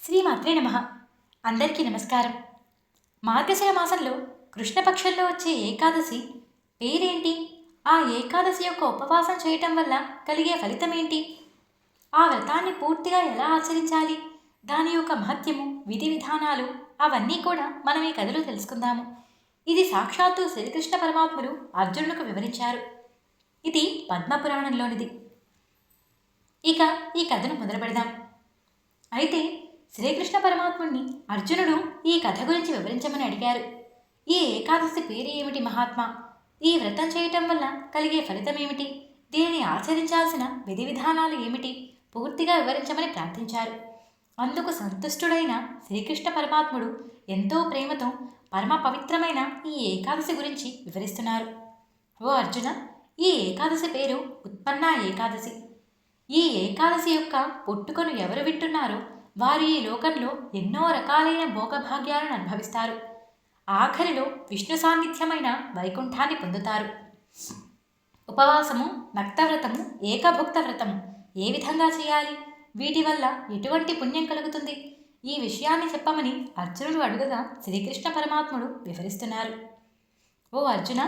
శ్రీమాత్రే నమః. అందరికీ నమస్కారం. మార్గశిర మాసంలో కృష్ణపక్షంలో వచ్చే ఏకాదశి పేరేంటి? ఆ ఏకాదశి యొక్క ఉపవాసం చేయటం వల్ల కలిగే ఫలితం ఏంటి? ఆ వ్రతాన్ని పూర్తిగా ఎలా ఆచరించాలి? దాని యొక్క మహత్యము, విధి విధానాలు అవన్నీ కూడా మనం ఈ కథలో తెలుసుకుందాము. ఇది సాక్షాత్తు శ్రీకృష్ణ పరమాత్ముడు అర్జునులకు వివరించారు. ఇది పద్మపురాణంలోనిది. ఇక ఈ కథను మొదలు పెడదాం. అయితే శ్రీకృష్ణ పరమాత్ముడిని అర్జునుడు ఈ కథ గురించి వివరించమని అడిగారు. ఈ ఏకాదశి పేరు ఏమిటి మహాత్మా? ఈ వ్రతం చేయటం వల్ల కలిగే ఫలితం ఏమిటి? దీనిని ఆచరించాల్సిన విధి విధానాలు ఏమిటి? పూర్తిగా వివరించమని ప్రార్థించారు. అందుకు సంతుష్టుడైన శ్రీకృష్ణ పరమాత్ముడు ఎంతో ప్రేమతో పరమ పవిత్రమైన ఈ ఏకాదశి గురించి వివరిస్తున్నారు. ఓ అర్జున, ఈ ఏకాదశి పేరు ఉత్పన్న ఏకాదశి. ఈ ఏకాదశి యొక్క పుట్టుకను ఎవరు వింటున్నారో వారు ఈ లోకంలో ఎన్నో రకాలైన భోగభాగ్యాలను అనుభవిస్తారు. ఆఖరిలో విష్ణు సాన్నిధ్యమైన వైకుంఠాన్ని పొందుతారు. ఉపవాసము, నక్తవ్రతము, ఏకభుక్త వ్రతము ఏ విధంగా చేయాలి? వీటి వల్ల ఎటువంటి పుణ్యం కలుగుతుంది? ఈ విషయాన్ని చెప్పమని అర్జునుడు అడుగగా శ్రీకృష్ణ పరమాత్ముడు వివరిస్తున్నారు. ఓ అర్జున,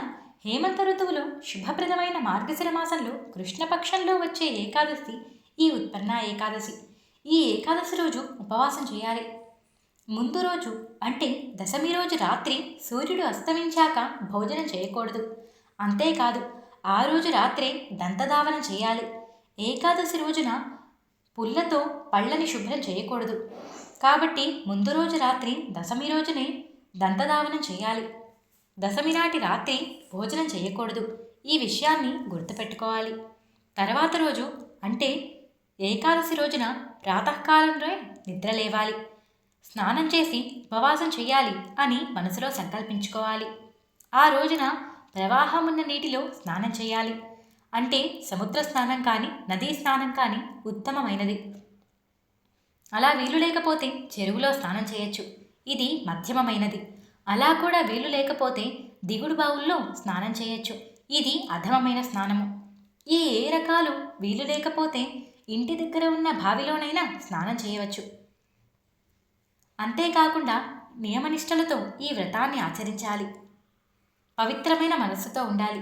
హేమంత ఋతువులో శుభప్రదమైన మార్గశిర మాసంలో కృష్ణపక్షంలో వచ్చే ఏకాదశి ఈ ఉత్పన్న ఏకాదశి. ఈ ఏకాదశి రోజు ఉపవాసం చేయాలి. ముందు రోజు అంటే దశమి రోజు రాత్రి సూర్యుడు అస్తమించాక భోజనం చేయకూడదు. అంతేకాదు, ఆ రోజు రాత్రే దంతధావనం చేయాలి. ఏకాదశి రోజున పుల్లతో పళ్ళని శుభ్రం చేయకూడదు. కాబట్టి ముందు రోజు రాత్రి దశమి రోజునే దంతధావనం చేయాలి. దశమి నాటి రాత్రి భోజనం చేయకూడదు. ఈ విషయాన్ని గుర్తుపెట్టుకోవాలి. తర్వాత రోజు అంటే ఏకాదశి రోజున ప్రాతకాలంలో నిద్రలేవాలి. స్నానం చేసి ఉపవాసం చేయాలి అని మనసులో సంకల్పించుకోవాలి. ఆ రోజున ప్రవాహం ఉన్న నీటిలో స్నానం చేయాలి. అంటే సముద్ర స్నానం కానీ నదీ స్నానం కానీ ఉత్తమమైనది. అలా వీలు లేకపోతే చెరువులో స్నానం చేయొచ్చు. ఇది మధ్యమమైనది. అలా కూడా వీలు లేకపోతే దిగుడు బావుల్లో స్నానం చేయొచ్చు. ఇది అధమమైన స్నానము. ఈ ఏ రకాలు వీలు లేకపోతే ఇంటి దగ్గర ఉన్న బావిలోనైనా స్నానం చేయవచ్చు. అంతేకాకుండా నియమనిష్టలతో ఈ వ్రతాన్ని ఆచరించాలి. పవిత్రమైన మనస్సుతో ఉండాలి.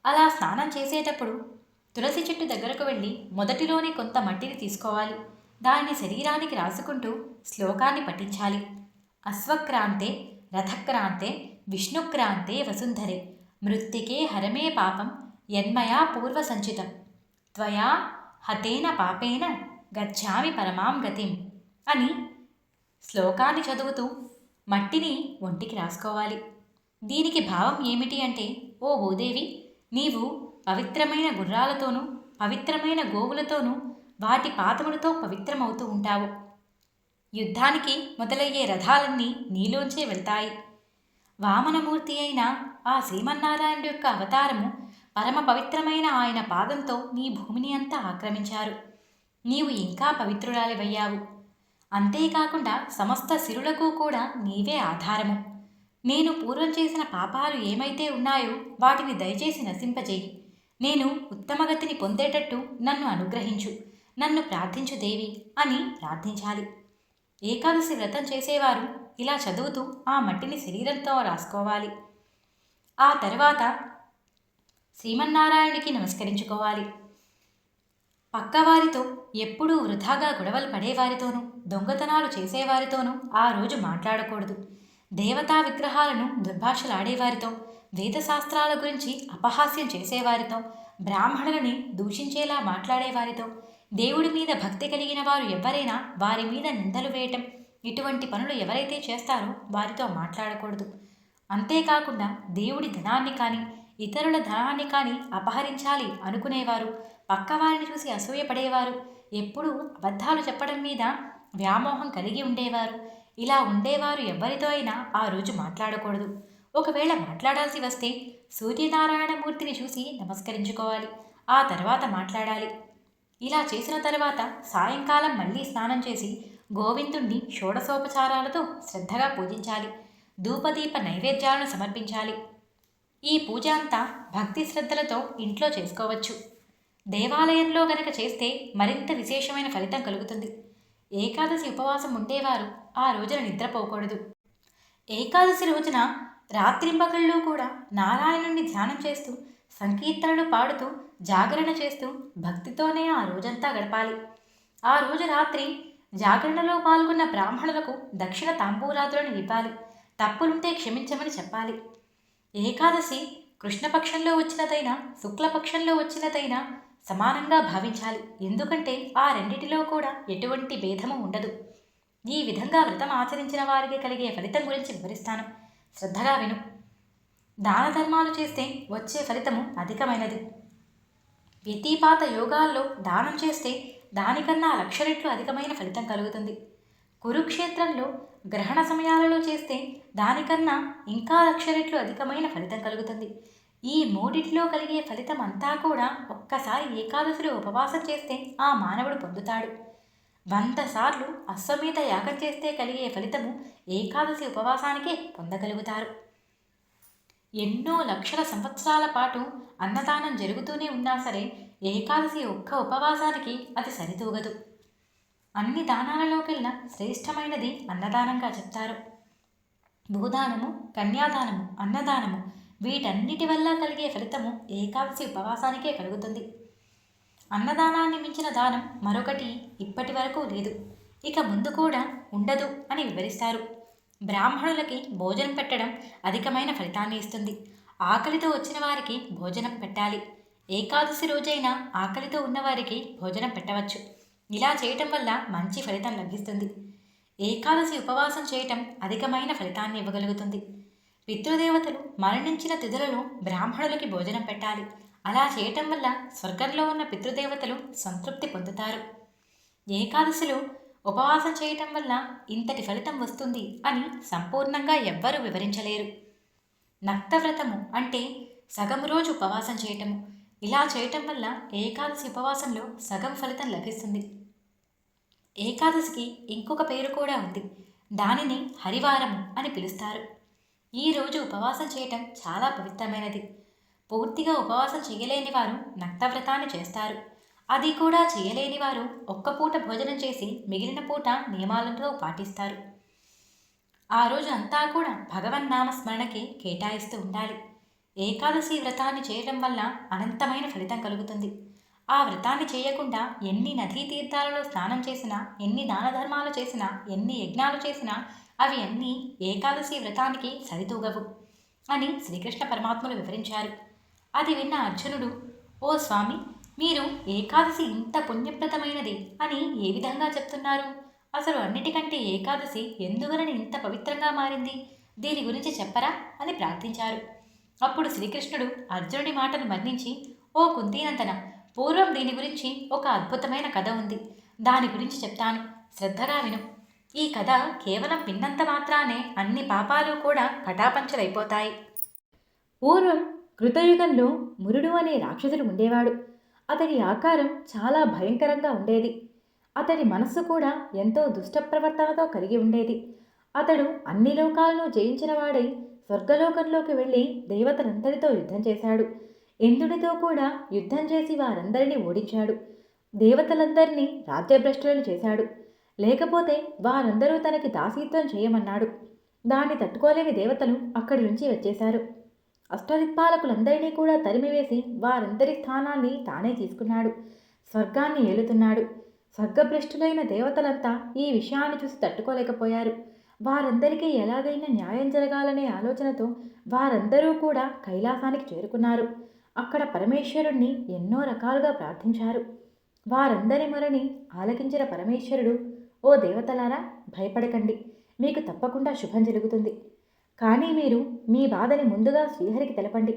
అలా స్నానం చేసేటప్పుడు తులసి చెట్టు దగ్గరకు వెళ్ళి మొదటిలోని కొంత మట్టిని తీసుకోవాలి. దాన్ని శరీరానికి రాసుకుంటూ శ్లోకాన్ని పఠించాలి. అశ్వక్రాంతే రథక్రాంతే విష్ణుక్రాంతే వసుంధరే మృత్తికే హరమే పాపం యన్మయా పూర్వ సంచితం త్వయా హతేన పాపేన గచ్చామి పరమాం గతిం అని శ్లోకాన్ని చదువుతూ మట్టిని ఒంటికి రాసుకోవాలి. దీనికి భావం ఏమిటి అంటే, ఓ భూదేవి, నీవు పవిత్రమైన గుర్రాలతోనూ పవిత్రమైన గోవులతోనూ వాటి పాదములతో పవిత్రమవుతూ ఉంటావు. యుద్ధానికి మొదలయ్యే రథాలన్నీ నీలోంచే వెళ్తాయి. వామనమూర్తి అయిన ఆ శ్రీమన్నారాయణుడి యొక్క అవతారము పరమ పవిత్రమైన ఆయన పాదంతో నీ భూమిని అంతా ఆక్రమించారు. నీవు ఇంకా పవిత్రురాలివయ్యావు. అంతేకాకుండా సమస్త సిరులకు కూడా నీవే ఆధారము. నేను పూర్వం చేసిన పాపాలు ఏమైతే ఉన్నాయో వాటిని దయచేసి నశింపజేయి. నేను ఉత్తమగతిని పొందేటట్టు నన్ను అనుగ్రహించు, నన్ను ప్రార్థించు దేవి అని ప్రార్థించాలి. ఏకాదశి వ్రతం చేసేవారు ఇలా చదువుతూ ఆ మట్టిని శరీరంతో రాసుకోవాలి. ఆ తర్వాత శ్రీమన్నారాయణుడికి నమస్కరించుకోవాలి. పక్కవారితో ఎప్పుడూ వృధాగా గొడవలు పడేవారితోనూ దొంగతనాలు చేసేవారితోనూ ఆ రోజు మాట్లాడకూడదు. దేవతా విగ్రహాలను దుర్భాషలాడేవారితో, వేదశాస్త్రాల గురించి అపహాస్యం చేసేవారితో, బ్రాహ్మణులని దూషించేలా మాట్లాడేవారితో, దేవుడి మీద భక్తి కలిగిన వారు ఎవరైనా వారి మీద నిందలు వేయటం, ఇటువంటి పనులు ఎవరైతే చేస్తారో వారితో మాట్లాడకూడదు. అంతేకాకుండా దేవుడి ధనాన్ని కానీ ఇతరుల ధనాన్ని కానీ అపహరించాలి అనుకునేవారు, పక్కవారిని చూసి అసూయపడేవారు, ఎప్పుడూ అబద్ధాలు చెప్పడం మీద వ్యామోహం కలిగి ఉండేవారు, ఇలా ఉండేవారు ఎవరితో అయినా ఆ రోజు మాట్లాడకూడదు. ఒకవేళ మాట్లాడాల్సి వస్తే సూర్యనారాయణమూర్తిని చూసి నమస్కరించుకోవాలి. ఆ తర్వాత మాట్లాడాలి. ఇలా చేసిన తర్వాత సాయంకాలం మళ్ళీ స్నానం చేసి గోవిందుణ్ణి షోడశోపచారాలతో శ్రద్ధగా పూజించాలి. ధూపదీప నైవేద్యాలను సమర్పించాలి. ఈ పూజ అంతా భక్తి శ్రద్ధలతో ఇంట్లో చేసుకోవచ్చు. దేవాలయంలో గనక చేస్తే మరింత విశేషమైన ఫలితం కలుగుతుంది. ఏకాదశి ఉపవాసం ఉండేవారు ఆ రోజున నిద్రపోకూడదు. ఏకాదశి రోజున రాత్రింబగళ్ళు కూడా నారాయణుణ్ణి ధ్యానం చేస్తూ, సంకీర్తనలు పాడుతూ, జాగరణ చేస్తూ భక్తితోనే ఆ రోజంతా గడపాలి. ఆ రోజు రాత్రి జాగరణలో పాల్గొన్న బ్రాహ్మణులకు దక్షిణ తాంబూలాదులను ఇవ్వాలి. తప్పులుంటే క్షమించమని చెప్పాలి. ఏకాదశి కృష్ణపక్షంలో వచ్చినదైనా శుక్లపక్షంలో వచ్చినదైనా సమానంగా భావించాలి. ఎందుకంటే ఆ రెండిటిలో కూడా ఎటువంటి భేదము ఉండదు. ఈ విధంగా వ్రతం ఆచరించిన వారికి కలిగే ఫలితం గురించి వివరిస్తాను. శ్రద్ధగా విను. దాన ధర్మాలు చేస్తే వచ్చే ఫలితము అధికమైనది. వ్యతిపాత యోగాల్లో దానం చేస్తే దానికన్నా 1,00,000 రెట్లు అధికమైన ఫలితం కలుగుతుంది. కురుక్షేత్రంలో గ్రహణ సమయాలలో చేస్తే దానికన్నా ఇంకా 1,00,000 రెట్లు అధికమైన ఫలితం కలుగుతుంది. ఈ మూడిటిలో కలిగే ఫలితం అంతా కూడా ఒక్కసారి ఏకాదశిలో ఉపవాసం చేస్తే ఆ మానవుడు పొందుతాడు. 100 సార్లు అశ్వమేధ యాగం చేస్తే కలిగే ఫలితము ఏకాదశి ఉపవాసానికే పొందగలుగుతారు. ఎన్నో లక్షల సంవత్సరాల పాటు అన్నదానం జరుగుతూనే ఉన్నా సరే ఏకాదశి ఒక్క ఉపవాసానికి అది సరితూగదు. అన్ని దానాలలోకెల్లా శ్రేష్టమైనది అన్నదానంగా చెప్తారు. భూదానము, కన్యాదానము, అన్నదానము వీటన్నిటి వల్ల కలిగే ఫలితము ఏకాదశి ఉపవాసానికే కలుగుతుంది. అన్నదానాన్ని మించిన దానం మరొకటి ఇప్పటి వరకు లేదు, ఇక ముందు కూడా ఉండదు అని వివరిస్తారు. బ్రాహ్మణులకి భోజనం పెట్టడం అధికమైన ఫలితాన్ని ఇస్తుంది. ఆకలితో వచ్చిన వారికి భోజనం పెట్టాలి. ఏకాదశి రోజైనా ఆకలితో ఉన్నవారికి భోజనం పెట్టవచ్చు. ఇలా చేయటం వల్ల మంచి ఫలితం లభిస్తుంది. ఏకాదశి ఉపవాసం చేయటం అధికమైన ఫలితాన్ని ఇవ్వగలుగుతుంది. పితృదేవతలు మరణించిన తిథులలో బ్రాహ్మణులకి భోజనం పెట్టాలి. అలా చేయటం వల్ల స్వర్గంలో ఉన్న పితృదేవతలు సంతృప్తి పొందుతారు. ఏకాదశిలో ఉపవాసం చేయటం వల్ల ఇంతటి ఫలితం వస్తుంది అని సంపూర్ణంగా ఎవ్వరూ వివరించలేరు. నక్తవ్రతము అంటే సగం రోజు ఉపవాసం చేయటము. ఇలా చేయటం వల్ల ఏకాదశి ఉపవాసంలో సగం ఫలితం లభిస్తుంది. ఏకాదశికి ఇంకొక పేరు కూడా ఉంది. దానిని హరివారము అని పిలుస్తారు. ఈ రోజు ఉపవాసం చేయటం చాలా పవిత్రమైనది. పూర్తిగా ఉపవాసం చేయలేని వారు నక్తవ్రతాన్ని చేస్తారు. అది కూడా చేయలేని వారు ఒక్క పూట భోజనం చేసి మిగిలిన పూట నియమాలతో పాటిస్తారు. ఆ రోజు అంతా కూడా భగవన్నామ స్మరణకి కేటాయిస్తూ ఉండాలి. ఏకాదశి వ్రతాన్ని చేయడం వల్ల అనంతమైన ఫలితం కలుగుతుంది. ఆ వ్రతాన్ని చేయకుండా ఎన్ని నదీ తీర్థాలలో స్నానం చేసినా, ఎన్ని దాన ధర్మాలు చేసినా, ఎన్ని యజ్ఞాలు చేసినా అవి అన్నీ ఏకాదశి వ్రతానికి సరితూగవు అని శ్రీకృష్ణ పరమాత్ములు వివరించారు. అది విన్న అర్జునుడు, ఓ స్వామి, మీరు ఏకాదశి ఇంత పుణ్యప్రదమైనది అని ఏ విధంగా చెప్తున్నారు? అసలు అన్నిటికంటే ఏకాదశి ఎందువలని ఇంత పవిత్రంగా మారింది? దీని గురించి చెప్పరా అని ప్రార్థించారు. అప్పుడు శ్రీకృష్ణుడు అర్జునుడి మాటను మన్నించి, ఓ కుంతీనందన, పూర్వం దీని గురించి ఒక అద్భుతమైన కథ ఉంది. దాని గురించి చెప్తాను, శ్రద్ధగా విను. ఈ కథ కేవలం విన్నంత మాత్రానే అన్ని పాపాలు కూడా పటాపంచలైపోతాయి. పూర్వం కృతయుగంలో మురుడు అనే రాక్షసుడు ఉండేవాడు. అతడి ఆకారం చాలా భయంకరంగా ఉండేది. అతడి మనస్సు కూడా ఎంతో దుష్ట ప్రవర్తనతో కలిగి ఉండేది. అతడు అన్ని లోకాలను జయించిన వాడై స్వర్గలోకంలోకి వెళ్ళి దేవతలందరితో యుద్ధం చేశాడు. ఇంద్రుడితో కూడా యుద్ధం చేసి వారందరినీ ఓడించాడు. దేవతలందరినీ రాజ్యభ్రష్టులను చేశాడు. లేకపోతే వారందరూ తనకి దాసీత్వం చేయమన్నాడు. దాన్ని తట్టుకోలేని దేవతలు అక్కడి నుంచి వచ్చేశారు. అష్టదిక్పాలకులందరినీ కూడా తరిమివేసి వారందరి స్థానాన్ని తానే తీసుకున్నాడు. స్వర్గాన్ని ఏలుతున్నాడు. స్వర్గభ్రష్టులైన దేవతలంతా ఈ విషయాన్ని చూసి తట్టుకోలేకపోయారు. వారందరికీ ఎలాగైనా న్యాయం జరగాలనే ఆలోచనతో వారందరూ కూడా కైలాసానికి చేరుకున్నారు. అక్కడ పరమేశ్వరుణ్ణి ఎన్నో రకాలుగా ప్రార్థించారు. వారందరి మొరని ఆలకించిన పరమేశ్వరుడు, ఓ దేవతలారా, భయపడకండి, మీకు తప్పకుండా శుభం జరుగుతుంది. కానీ మీరు మీ బాధని ముందుగా శ్రీహరికి తెలపండి.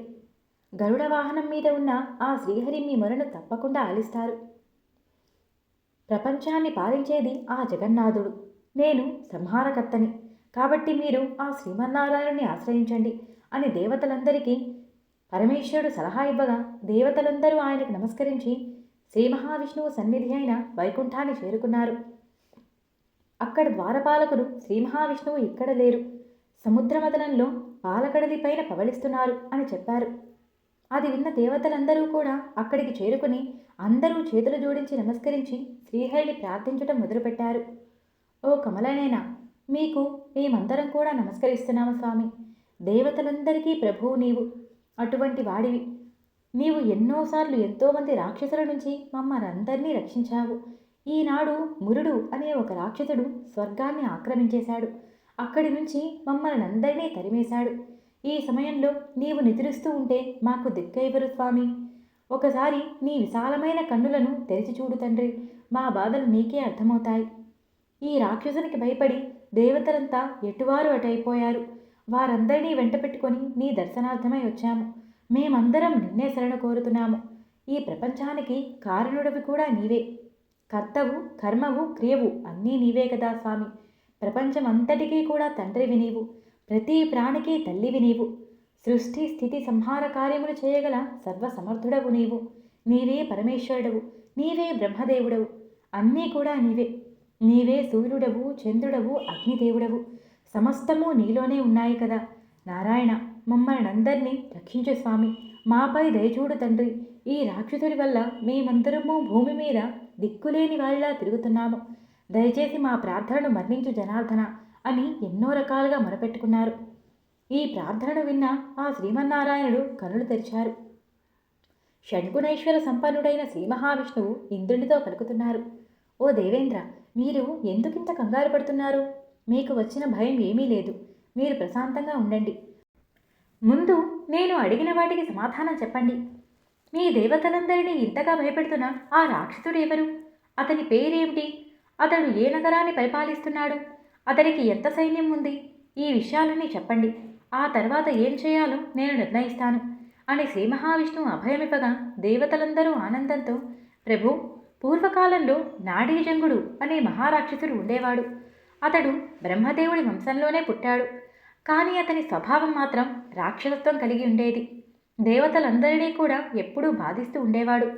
గరుడ వాహనం మీద ఉన్న ఆ శ్రీహరి మీ మొరను తప్పకుండా ఆలిస్తారు. ప్రపంచాన్ని పాలించేది ఆ జగన్నాథుడు. నేను సంహారకర్తని. కాబట్టి మీరు ఆ శ్రీమన్నారాయణుని ఆశ్రయించండి అని దేవతలందరికీ పరమేశ్వరుడు సలహా ఇవ్వగా దేవతలందరూ ఆయనకు నమస్కరించి శ్రీ మహావిష్ణువు సన్నిధి అయిన వైకుంఠాన్ని చేరుకున్నారు. అక్కడ ద్వారపాలకుడు శ్రీ మహావిష్ణువు ఇక్కడ లేరు, సముద్రమదనంలో పాలకడలిపైన పవళిస్తున్నారు అని చెప్పారు. అది విన్న దేవతలందరూ కూడా అక్కడికి చేరుకుని అందరూ చేతులు జోడించి నమస్కరించి శ్రీహరిని ప్రార్థించటం మొదలుపెట్టారు. ఓ కమలనేనా, మీకు మేమందరం కూడా నమస్కరిస్తున్నాము స్వామి. దేవతలందరికీ ప్రభువు నీవు. అటువంటి వాడివి. నీవు ఎన్నోసార్లు ఎంతోమంది రాక్షసుల నుంచి మమ్మల్ని అందరినీ రక్షించావు. ఈనాడు మురుడు అనే ఒక రాక్షసుడు స్వర్గాన్ని ఆక్రమించేశాడు. అక్కడి నుంచి మమ్మల్ని అందరినీ తరిమేశాడు. ఈ సమయంలో నీవు నిద్రిస్తూ ఉంటే మాకు దిక్కైవరు స్వామి. ఒకసారి నీ విశాలమైన కన్నులను తెరిచి చూడు తండ్రి. మా బాధలు నీకే అర్థమవుతాయి. ఈ రాక్షసునికి భయపడి దేవతలంతా ఎటువారు అటైపోయారు. వారందరినీ వెంట పెట్టుకొని నీ దర్శనార్థమై వచ్చాము. మేమందరం నిన్నే శరణు కోరుతున్నాము. ఈ ప్రపంచానికి కారణుడవి కూడా నీవే. కర్తవు, కర్మవు, క్రియవు అన్నీ నీవే కదా స్వామి. ప్రపంచమంతటికీ కూడా తండ్రివి నీవు. ప్రతి ప్రాణికి తల్లివి నీవు. సృష్టి స్థితి సంహార కార్యములు చేయగల సర్వసమర్థుడవు నీవు. నీవే పరమేశ్వరుడవు. నీవే బ్రహ్మదేవుడవు. అన్నీ కూడా నీవే. నీవే సూర్యుడవు, చంద్రుడవు, అగ్నిదేవుడవు. సమస్తము నీలోనే ఉన్నాయి కదా. నారాయణ, మమ్మల్ని అందరినీ రక్షించు స్వామి. మాపై దయచూడు తండ్రి. ఈ రాక్షసుడి వల్ల మేమందరము భూమి మీద దిక్కులేని వారిలా తిరుగుతున్నాము. దయచేసి మా ప్రార్థనను మన్నించు జనార్దన అని ఎన్నో రకాలుగా మొరపెట్టుకున్నారు. ఈ ప్రార్థనను విన్న ఆ శ్రీమన్నారాయణుడు కనులు తెరిచారు. షడ్గుణైశ్వర సంపన్నుడైన శ్రీ మహావిష్ణువు ఇంద్రునితో పలుకుతున్నారు. ఓ దేవేంద్ర, మీరు ఎందుకింత కంగారు పడుతున్నారు? మీకు వచ్చిన భయం ఏమీ లేదు. మీరు ప్రశాంతంగా ఉండండి. ముందు నేను అడిగిన వాటికి సమాధానం చెప్పండి. మీ దేవతలందరినీ ఇంతగా భయపెడుతున్న ఆ రాక్షసుడు ఎవరు? అతని పేరేమిటి? అతడు ఏ నగరాన్ని పరిపాలిస్తున్నాడు? అతడికి ఎంత సైన్యం ఉంది? ఈ విషయాలన్నీ చెప్పండి. ఆ తర్వాత ఏం చేయాలో నేను నిర్ణయిస్తాను అని శ్రీ మహావిష్ణువు అభయమివ్వగా దేవతలందరూ ఆనందంతో, ప్రభు, పూర్వకాలంలో నాడీజంగుడు అనే మహారాక్షసుడు ఉండేవాడు. అతడు బ్రహ్మదేవుడి వంశంలోనే పుట్టాడు. కానీ అతని స్వభావం మాత్రం రాక్షసత్వం కలిగి ఉండేది. దేవతలందరినీ కూడా ఎప్పుడూ బాధిస్తూ ఉండేవాడు.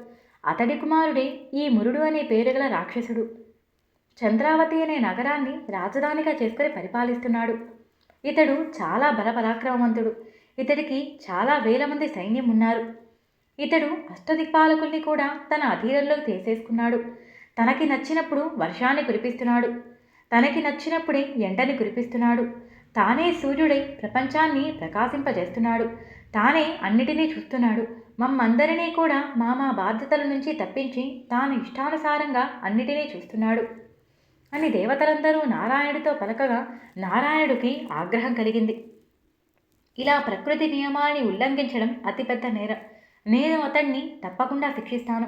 అతడి కుమారుడే ఈ మురుడు అనే పేరుగల రాక్షసుడు. చంద్రావతి అనే నగరాన్ని రాజధానిగా చేసుకుని పరిపాలిస్తున్నాడు. ఇతడు చాలా బలపరాక్రమవంతుడు. ఇతడికి చాలా వేల మంది సైన్యం ఉన్నారు. ఇతడు అష్టదిక్పాలకుల్ని కూడా తన అధీనంలోకి తీసేసుకున్నాడు. తనకి నచ్చినప్పుడు వర్షాన్ని కురిపిస్తున్నాడు. తనకి నచ్చినప్పుడే ఎండని కురిపిస్తున్నాడు. తానే సూర్యుడై ప్రపంచాన్ని ప్రకాశింపజేస్తున్నాడు. తానే అన్నిటినీ చూస్తున్నాడు. మమ్మందరినీ కూడా మా బాధ్యతల నుంచి తప్పించి తాను ఇష్టానుసారంగా అన్నిటినీ చూస్తున్నాడు అని దేవతలందరూ నారాయణుడితో పలకగా నారాయణుడికి ఆగ్రహం కలిగింది. ఇలా ప్రకృతి నియమాన్ని ఉల్లంఘించడం అతిపెద్ద నేరం. నేను అతన్ని తప్పకుండా శిక్షిస్తాను.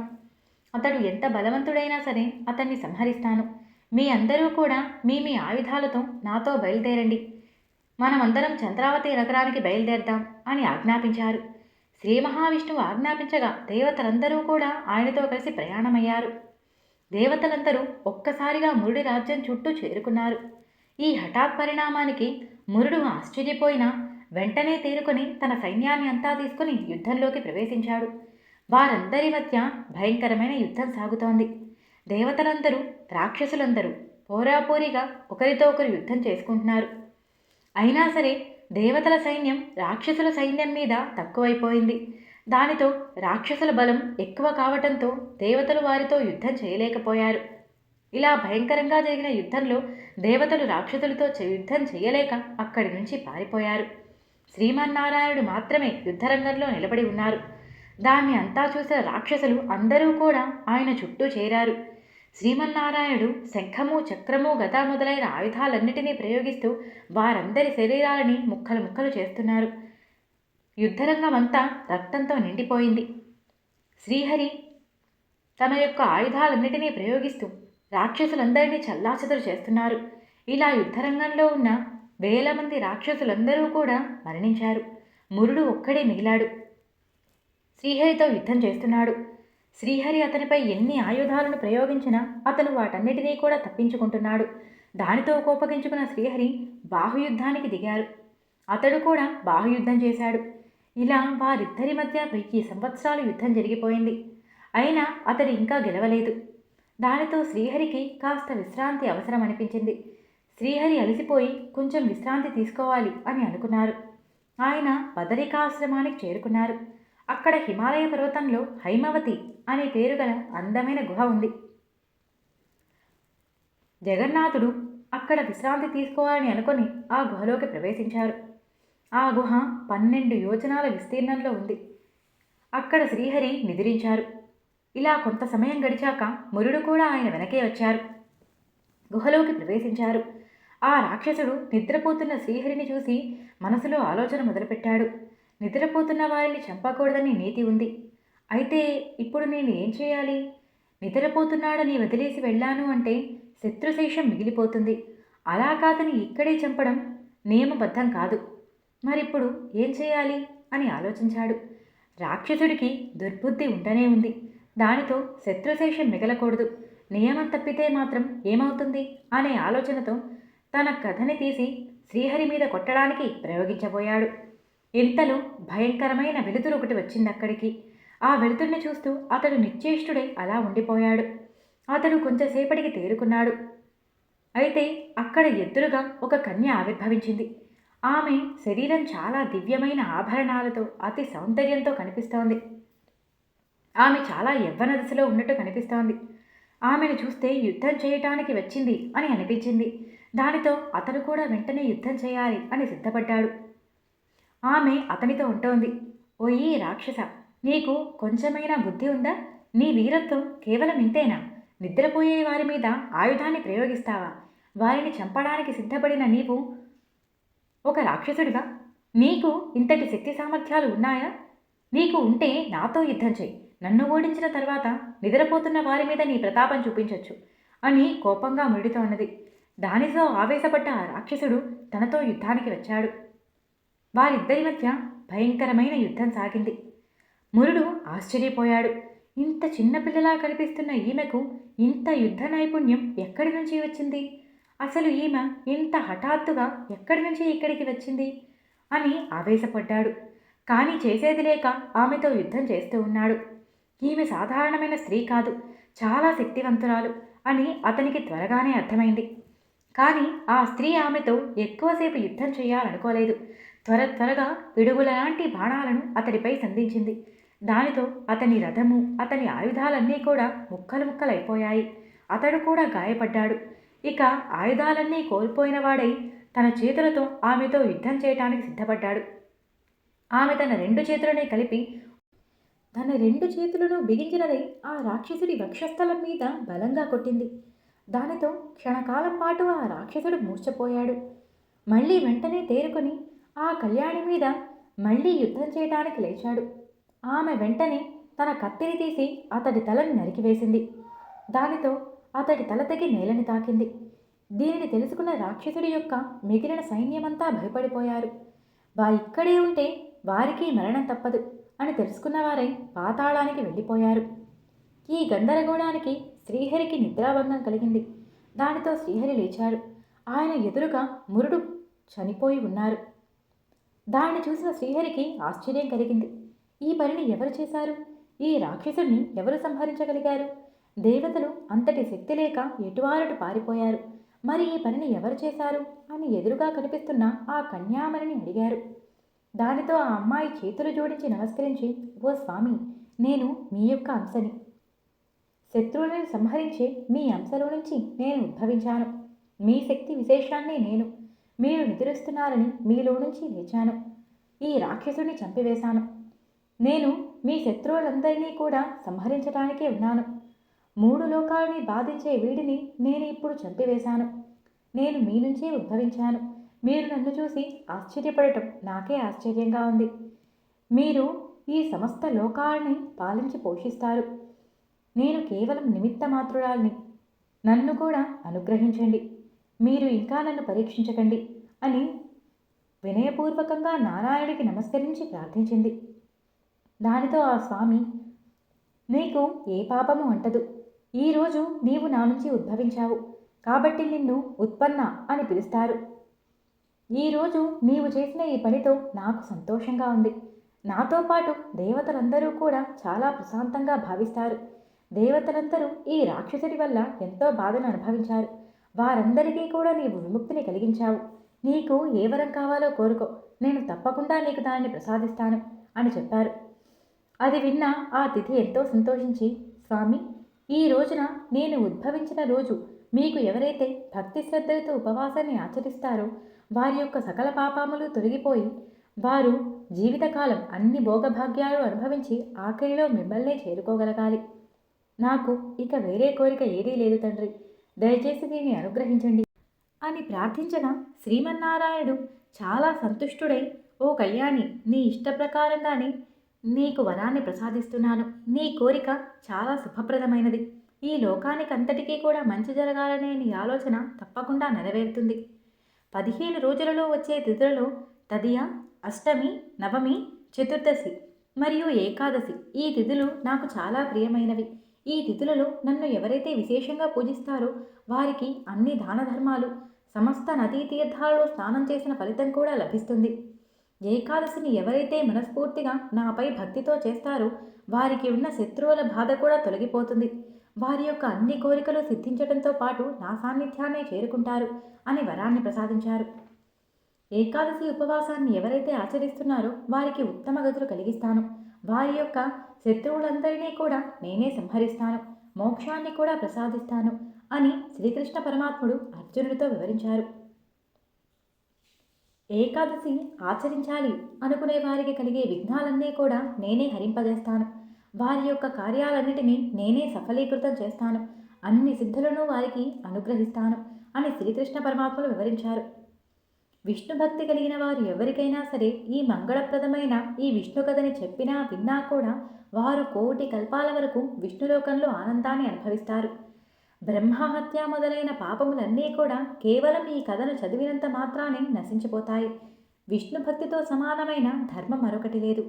అతడు ఎంత బలవంతుడైనా సరే అతన్ని సంహరిస్తాను. మీ అందరూ కూడా మీ ఆయుధాలతో నాతో బయలుదేరండి. మనమందరం చంద్రావతి నగరానికి బయలుదేరదాం అని ఆజ్ఞాపించారు. శ్రీ మహావిష్ణువు ఆజ్ఞాపించగా దేవతలందరూ కూడా ఆయనతో కలిసి ప్రయాణమయ్యారు. దేవతలందరూ ఒక్కసారిగా మురుడి రాజ్యం చుట్టూ చేరుకున్నారు. ఈ హఠాత్ పరిణామానికి మురుడు ఆశ్చర్యపోయినా వెంటనే తేరుకొని తన సైన్యాన్ని అంతా తీసుకుని యుద్ధంలోకి ప్రవేశించాడు. వారందరి మధ్య భయంకరమైన యుద్ధం సాగుతోంది. దేవతలందరూ, రాక్షసులందరూ పోరాపోరీగా ఒకరితో ఒకరు యుద్ధం చేసుకుంటున్నారు. అయినా సరే దేవతల సైన్యం రాక్షసుల సైన్యం మీద తక్కువైపోయింది. దానితో రాక్షసుల బలం ఎక్కువ కావటంతో దేవతలు వారితో యుద్ధం చేయలేకపోయారు. ఇలా భయంకరంగా జరిగిన యుద్ధంలో దేవతలు రాక్షసులతో యుద్ధం చేయలేక అక్కడి నుంచి పారిపోయారు. శ్రీమన్నారాయణుడు మాత్రమే యుద్ధరంగంలో నిలబడి ఉన్నారు. దాన్ని అంతా చూసిన రాక్షసులు అందరూ కూడా ఆయన చుట్టూ చేరారు. శ్రీమన్నారాయణుడు శంఖము, చక్రము, గద మొదలైన ఆయుధాలన్నిటినీ ప్రయోగిస్తూ వారందరి శరీరాలని ముక్కలు ముక్కలు చేస్తున్నారు. యుద్ధరంగం అంతా రక్తంతో నిండిపోయింది. శ్రీహరి తన యొక్క ఆయుధాలన్నిటినీ ప్రయోగిస్తూ రాక్షసులందరినీ చల్లాచెదరు చేస్తున్నారు. ఇలా యుద్ధరంగంలో ఉన్న వేల మంది రాక్షసులందరూ కూడా మరణించారు. మురుడు ఒక్కడే మిగిలాడు. శ్రీహరితో యుద్ధం చేస్తున్నాడు. శ్రీహరి అతనిపై ఎన్ని ఆయుధాలను ప్రయోగించినా అతను వాటన్నిటినీ కూడా తప్పించుకుంటున్నాడు. దానితో కోపగించుకున్న శ్రీహరి బాహుయుద్ధానికి దిగారు. అతడు కూడా బాహుయుద్ధం చేశాడు. ఇలా వారిద్దరి మధ్య 1000 సంవత్సరాలు యుద్ధం జరిగిపోయింది. అయినా అతడు ఇంకా గెలవలేదు. దానితో శ్రీహరికి కాస్త విశ్రాంతి అవసరం అనిపించింది. శ్రీహరి అలసిపోయి కొంచెం విశ్రాంతి తీసుకోవాలి అని అనుకున్నారు. ఆయన బదరికాశ్రమానికి చేరుకున్నారు. అక్కడ హిమాలయ పర్వతంలో హైమవతి అనే పేరు గల అందమైన గుహ ఉంది. జగన్నాథుడు అక్కడ విశ్రాంతి తీసుకోవాలని అనుకొని ఆ గుహలోకి ప్రవేశించారు. ఆ గుహ 12 యోజనాల విస్తీర్ణంలో ఉంది. అక్కడ శ్రీహరి నిద్రించారు. ఇలా కొంత సమయం గడిచాక మురుడు కూడా ఆయన వెనకే వచ్చారు. గుహలోకి ప్రవేశించారు. ఆ రాక్షసుడు నిద్రపోతున్న శ్రీహరిని చూసి మనసులో ఆలోచన మొదలుపెట్టాడు. నిద్రపోతున్న వారిని చంపకూడదని నీతి ఉంది. అయితే ఇప్పుడు నేను ఏం చేయాలి? నిద్రపోతున్నాడని వదిలేసి వెళ్ళాను అంటే శత్రుశేషం మిగిలిపోతుంది. అలా కాదని ఇక్కడే చంపడం నియమబద్ధం కాదు. మరిప్పుడు ఏం చేయాలి అని ఆలోచించాడు. రాక్షసుడికి దుర్బుద్ధి ఉండనే ఉంది. దానితో శత్రుశేషం మిగలకూడదు. నియమం తప్పితే మాత్రం ఏమవుతుంది అనే ఆలోచనతో తన కథని తీసి శ్రీహరి మీద కొట్టడానికి ప్రయోగించబోయాడు. ఇంతలో భయంకరమైన వెలుతురు ఒకటి వచ్చిందక్కడికి. ఆ వెలుతురిని చూస్తూ అతడు నిశ్చేష్టుడై అలా ఉండిపోయాడు. అతడు కొంచెంసేపటికి తేరుకున్నాడు. అయితే అక్కడ ఎదురుగా ఒక కన్య ఆవిర్భవించింది. ఆమె శరీరం చాలా దివ్యమైన ఆభరణాలతో అతి సౌందర్యంతో కనిపిస్తోంది. ఆమె చాలా యవ్వన దశలో ఉన్నట్టు కనిపిస్తోంది. ఆమెను చూస్తే యుద్ధం చేయటానికి వచ్చింది అని అనిపించింది. దానితో అతడు కూడా వెంటనే యుద్ధం చేయాలి అని సిద్ధపడ్డాడు. ఆమె అతనితో అంటోంది, ఓయి రాక్షస, నీకు కొంచెమైనా బుద్ధి ఉందా? నీ వీరత్వం కేవలం ఇంతేనా? నిద్రపోయే వారి మీద ఆయుధాన్ని ప్రయోగిస్తావా? వారిని చంపడానికి సిద్ధపడిన నీవు ఒక రాక్షసుడిగా? నీకు ఇంతటి శక్తి సామర్థ్యాలు ఉన్నాయా? నీకు ఉంటే నాతో యుద్ధం చేయి. నన్ను ఓడించిన తర్వాత నిద్రపోతున్న వారి మీద నీ ప్రతాపం చూపించొచ్చు అని కోపంగా ముడితో అన్నది. దానితో ఆవేశపడ్డ ఆ రాక్షసుడు తనతో యుద్ధానికి వచ్చాడు. వారిద్దరి మధ్య భయంకరమైన యుద్ధం సాగింది. మురుడు ఆశ్చర్యపోయాడు. ఇంత చిన్నపిల్లలా కనిపిస్తున్న ఈమెకు ఇంత యుద్ధ నైపుణ్యం ఎక్కడి నుంచి వచ్చింది? అసలు ఈమె ఇంత హఠాత్తుగా ఎక్కడి నుంచి ఇక్కడికి వచ్చింది అని ఆవేశపడ్డాడు. కానీ చేసేది లేక ఆమెతో యుద్ధం చేస్తూ ఉన్నాడు. ఈమె సాధారణమైన స్త్రీ కాదు, చాలా శక్తివంతురాలు అని అతనికి త్వరగానే అర్థమైంది. కానీ ఆ స్త్రీ ఆమెతో ఎక్కువసేపు యుద్ధం చేయాలనుకోలేదు. త్వరగా పిడుగులలాంటి బాణాలను అతడిపై సంధించింది. దానితో అతని రథము, అతని ఆయుధాలన్నీ కూడా ముక్కలైపోయాయి. అతడు కూడా గాయపడ్డాడు. ఇక ఆయుధాలన్నీ కోల్పోయిన వాడై తన చేతులతో ఆమెతో యుద్ధం చేయటానికి సిద్ధపడ్డాడు. ఆమె తన 2 చేతులనే కలిపి తన 2 చేతులను బిగించినదై ఆ రాక్షసుడి వక్షస్థలం మీద బలంగా కొట్టింది. దానితో క్షణకాలం పాటు ఆ రాక్షసుడు మూర్ఛపోయాడు. మళ్ళీ వెంటనే తేరుకొని ఆ కళ్యాణి మీద మళ్ళీ యుద్ధం చేయడానికి లేచాడు. ఆమె వెంటనే తన కత్తిని తీసి అతడి తలను నరికివేసింది. దానితో అతడి తల తెగి నేలని తాకింది. దీనిని తెలుసుకున్న రాక్షసుడి యొక్క మిగిలిన సైన్యమంతా భయపడిపోయారు. ఇక్కడే ఉంటే వారికి మరణం తప్పదు అని తెలుసుకున్నవారై పాతాళానికి వెళ్ళిపోయారు. ఈ గందరగోళానికి శ్రీహరికి నిద్రాభంగం కలిగింది. దానితో శ్రీహరి లేచాడు. ఆయన ఎదురుగా మురుడు చనిపోయి ఉన్నారు. దానిని చూసిన శ్రీహరికి ఆశ్చర్యం కలిగింది. ఈ పనిని ఎవరు చేశారు? ఈ రాక్షసుడిని ఎవరు సంహరించగలిగారు? దేవతలు అంతటి శక్తి లేక ఎటువారటు పారిపోయారు. మరి ఈ పనిని ఎవరు చేశారు అని ఎదురుగా కనిపిస్తున్న ఆ కన్యామణిని అడిగారు. దానితో ఆ అమ్మాయి చేతులు జోడించి నమస్కరించి, ఓ స్వామి, నేను మీ యొక్క అంశని. శత్రువులను సంహరించే మీ అంశలో నుంచి నేను ఉద్భవించాను. మీ శక్తి విశేషాన్ని నేను. మీరు నిద్రిస్తున్నారని మీలో నుంచి లేచాను. ఈ రాక్షసుడిని చంపివేశాను. నేను మీ శత్రువులందరినీ కూడా సంహరించడానికే ఉన్నాను. 3 లోకాలని బాధించే వీడిని నేను ఇప్పుడు చంపివేశాను. నేను మీ నుంచే ఉద్భవించాను. మీరు నన్ను చూసి ఆశ్చర్యపడటం నాకే ఆశ్చర్యంగా ఉంది. మీరు ఈ సమస్త లోకాలని పాలించి పోషిస్తారు. నేను కేవలం నిమిత్త మాత్రురాల్ని. నన్ను కూడా అనుగ్రహించండి. మీరు ఇంకా నన్ను పరీక్షించకండి అని వినయపూర్వకంగా నారాయణుడికి నమస్కరించి ప్రార్థించింది. దానితో ఆ స్వామి, నీకు ఏ పాపము అంటదు. ఈరోజు నీవు నా నుంచి ఉద్భవించావు కాబట్టి నిన్ను ఉత్పన్న అని పిలుస్తారు. ఈరోజు నీవు చేసిన ఈ పనితో నాకు సంతోషంగా ఉంది. నాతో పాటు దేవతలందరూ కూడా చాలా ప్రశాంతంగా భావిస్తారు. దేవతలందరూ ఈ రాక్షసుడి వల్ల ఎంతో బాధను అనుభవించారు. వారందరికీ కూడా నీవు విముక్తిని కలిగించావు. నీకు ఏ వరం కావాలో కోరుకో, నేను తప్పకుండా నీకు దానిని ప్రసాదిస్తాను అని చెప్పారు. అది విన్న ఆ తిథి ఎంతో సంతోషించి, స్వామి, ఈ రోజున నేను ఉద్భవించిన రోజు మీకు ఎవరైతే భక్తి శ్రద్ధలతో ఉపవాసాన్ని ఆచరిస్తారో వారి యొక్క సకల పాపములు తొలగిపోయి వారు జీవితకాలం అన్ని భోగభాగ్యాలు అనుభవించి ఆఖరిలో మిమ్మల్నే చేరుకోగలగాలి. నాకు ఇక వేరే కోరిక ఏదీ లేదు తండ్రి, దయచేసి దీన్ని అనుగ్రహించండి అని ప్రార్థించగా శ్రీమన్నారాయణుడు చాలా సంతుష్టుడై, ఓ కళ్యాణి, నీ ఇష్ట ప్రకారంగానే నీకు వరాన్ని ప్రసాదిస్తున్నాను. నీ కోరిక చాలా శుభప్రదమైనది. ఈ లోకానికంతటికీ కూడా మంచి జరగాలనే నీ ఆలోచన తప్పకుండా నెరవేరుతుంది. 15 రోజులలో వచ్చే తిథులలో తదియ, అష్టమి, నవమి, చతుర్దశి మరియు ఏకాదశి ఈ తిథులు నాకు చాలా ప్రియమైనవి. ఈ తిథులలో నన్ను ఎవరైతే విశేషంగా పూజిస్తారో వారికి అన్ని దాన ధర్మాలు, సమస్త నదీ తీర్థాలలో స్నానం చేసిన ఫలితం కూడా లభిస్తుంది. ఏకాదశిని ఎవరైతే మనస్ఫూర్తిగా నాపై భక్తితో చేస్తారో వారికి ఉన్న శత్రువుల బాధ కూడా తొలగిపోతుంది. వారి యొక్క అన్ని కోరికలు సిద్ధించడంతో పాటు నా సాన్నిధ్యాన్ని చేరుకుంటారు అని వరాన్ని ప్రసాదించారు. ఏకాదశి ఉపవాసాన్ని ఎవరైతే ఆచరిస్తున్నారో వారికి ఉత్తమ గతులు కలిగిస్తాను. వారి యొక్క శత్రువులందరినీ కూడా నేనే సంహరిస్తాను, మోక్షాన్ని కూడా ప్రసాదిస్తాను అని శ్రీకృష్ణ పరమాత్ముడు అర్జునుడితో వివరించారు. ఏకాదశి ఆచరించాలి అనుకునే వారికి కలిగే విఘ్నాలన్నీ కూడా నేనే హరింపజేస్తాను. వారి యొక్క కార్యాలన్నిటినీ నేనే సఫలీకృతం చేస్తాను. అన్ని సిద్ధులను వారికి అనుగ్రహిస్తాను అని శ్రీకృష్ణ పరమాత్ములు వివరించారు. విష్ణు భక్తి కలిగిన వారు ఎవరికైనా సరే ఈ మంగళప్రదమైన ఈ విష్ణు కథని చెప్పినా విన్నా కూడా వారు కోటి కల్పాల వరకు విష్ణులోకంలో ఆనందాన్ని అనుభవిస్తారు. బ్రహ్మహత్య మొదలైన పాపములన్నీ కూడా కేవలం ఈ కథను చదివినంత మాత్రానే నశించిపోతాయి. విష్ణు భక్తితో సమానమైన ధర్మం మరొకటి లేదు.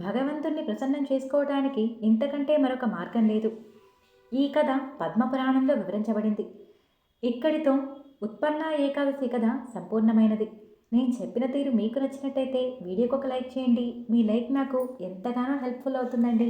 భగవంతుణ్ణి ప్రసన్నం చేసుకోవటానికి ఇంతకంటే మరొక మార్గం లేదు. ఈ కథ పద్మపురాణంలో వివరించబడింది. ఇక్కడితో ఉత్పన్న ఏకాదశి కథ సంపూర్ణమైనది. నేను చెప్పిన తీరు మీకు నచ్చినట్టయితే వీడియోకి ఒక లైక్ చేయండి. మీ లైక్ నాకు ఎంతగానో హెల్ప్ఫుల్ అవుతుందండి.